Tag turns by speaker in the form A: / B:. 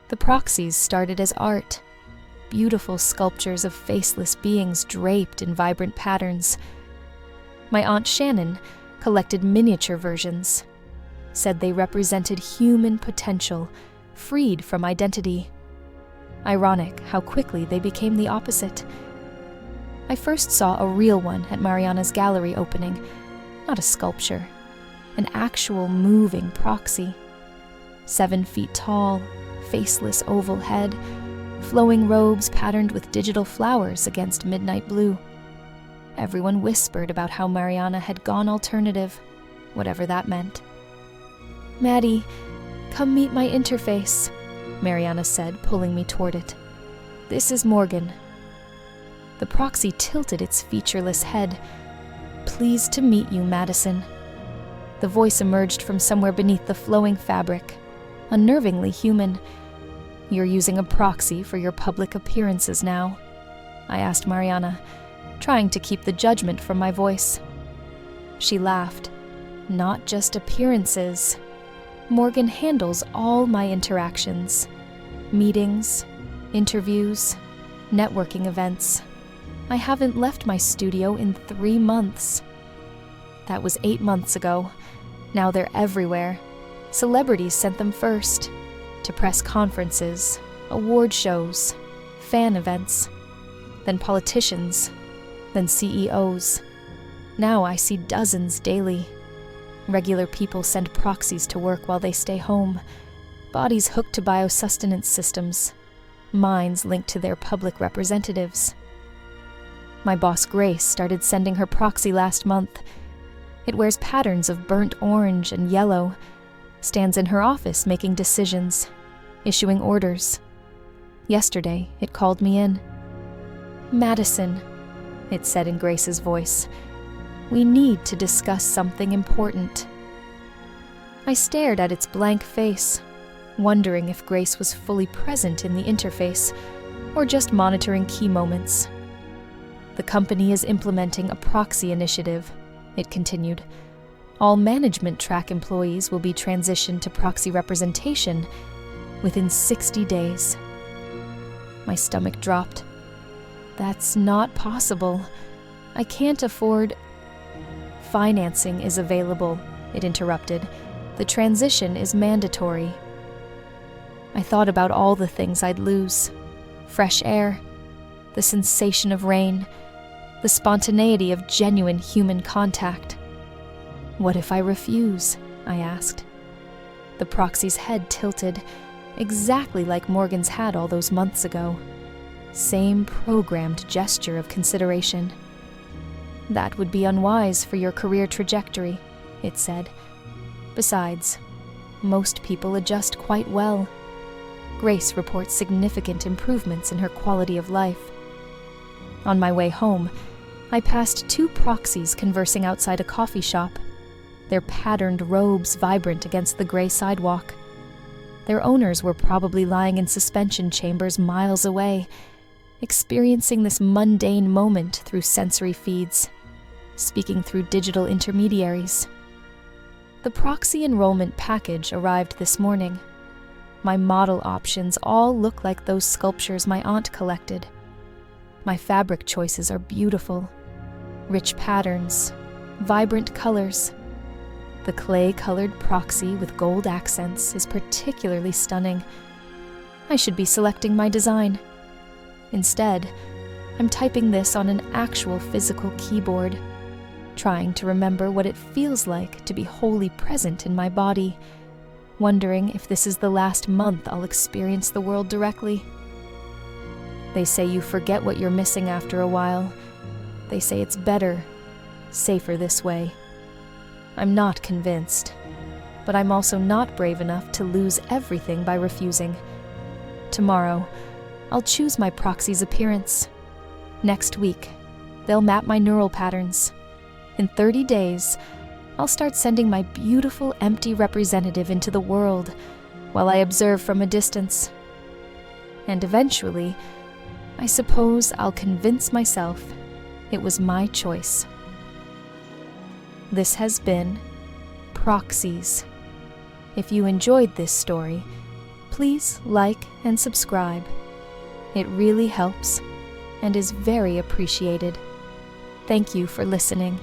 A: The proxies started as art, beautiful sculptures of faceless beings draped in vibrant patterns. My Aunt Shannon collected miniature versions, said they represented human potential, freed from identity. Ironic how quickly they became the opposite. I first saw a real one at Mariana's gallery opening, not a sculpture, an actual moving proxy. 7 feet tall, faceless oval head, flowing robes patterned with digital flowers against midnight blue. Everyone whispered about how Mariana had gone alternative, whatever that meant. "Maddie, come meet my interface," Mariana said, pulling me toward it. "This is Morgan." The proxy tilted its featureless head. "Pleased to meet you, Madison." The voice emerged from somewhere beneath the flowing fabric, unnervingly human. "You're using a proxy for your public appearances now?" I asked Mariana, trying to keep the judgment from my voice. She laughed. "Not just appearances. Morgan handles all my interactions. Meetings, interviews, networking events. I haven't left my studio in 3 months. That was 8 months ago. Now they're everywhere. Celebrities sent them first. To press conferences, award shows, fan events. Then politicians. Then CEOs. Now I see dozens daily. Regular people send proxies to work while they stay home. Bodies hooked to biosustenance systems. Minds linked to their public representatives. My boss Grace started sending her proxy last month. It wears patterns of burnt orange and yellow, stands in her office making decisions, issuing orders. Yesterday, it called me in. "Madison," it said in Grace's voice, "we need to discuss something important." I stared at its blank face, wondering if Grace was fully present in the interface or just monitoring key moments. "The company is implementing a proxy initiative," it continued. "All management track employees will be transitioned to proxy representation within 60 days. My stomach dropped. "That's not possible. I can't afford—" "Financing is available," it interrupted. "The transition is mandatory." I thought about all the things I'd lose. Fresh air, the sensation of rain, the spontaneity of genuine human contact. "What if I refuse?" I asked. The proxy's head tilted, exactly like Morgan's had all those months ago. Same programmed gesture of consideration. "That would be unwise for your career trajectory," it said. "Besides, most people adjust quite well. Grace reports significant improvements in her quality of life." On my way home, I passed 2 proxies conversing outside a coffee shop, their patterned robes vibrant against the gray sidewalk. Their owners were probably lying in suspension chambers miles away, experiencing this mundane moment through sensory feeds, speaking through digital intermediaries. The proxy enrollment package arrived this morning. My model options all look like those sculptures my aunt collected. My fabric choices are beautiful. Rich patterns, vibrant colors. The clay-colored proxy with gold accents is particularly stunning. I should be selecting my design. Instead, I'm typing this on an actual physical keyboard, trying to remember what it feels like to be wholly present in my body, wondering if this is the last month I'll experience the world directly. They say you forget what you're missing after a while. They say it's better, safer this way. I'm not convinced, but I'm also not brave enough to lose everything by refusing. Tomorrow, I'll choose my proxy's appearance. Next week, they'll map my neural patterns. In 30 days, I'll start sending my beautiful empty representative into the world while I observe from a distance. And eventually, I suppose I'll convince myself it was my choice. This has been Proxies. If you enjoyed this story, Please like and subscribe. It really helps and is very appreciated. Thank you for listening.